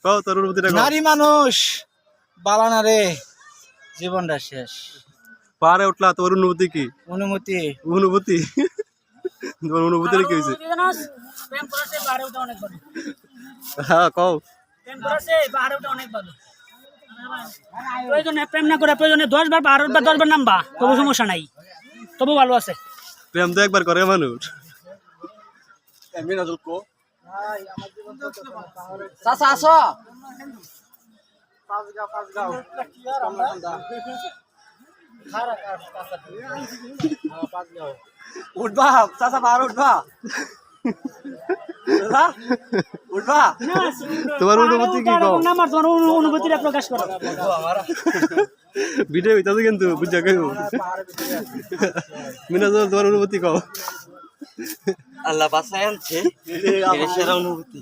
কও তোর অনুভূতিটা কও। নারী মানুষ বালানা রে, জীবনটা শেষ। পাহাড়ে উঠলা তোর অনুভূতি কি? অনুমতি অনুভূতি তোমার অনুভূতিটা কি হয়েছে? প্রেম করেছে পাহাড়ে উঠে অনেক ভালো। হ্যাঁ কও। প্রেম করেছে পাহাড়ে উঠে অনেক ভালো। প্রয়োজনে প্রেম না করে প্রয়োজনে 10 বার পাহাড় উঠবা 10 বার নামবা তবু সমস্যা নাই, তবু ভালো আছে। প্রেম তো একবার করে মানুষ। চাচা আসো। উঠবা চাচা, পাহাড় উঠবা, উঠবা। তোমার অনুভূতি কি কও? নামার তোমার অনুভূতিটা প্রকাশ করো। ভিডিও হইতাছে কিন্তু বুঝা কইও। মিনাজুল তোমার অনুভূতি কও। আল্লাহ বাঁচায় আনছে, সেরা অনুভূতি।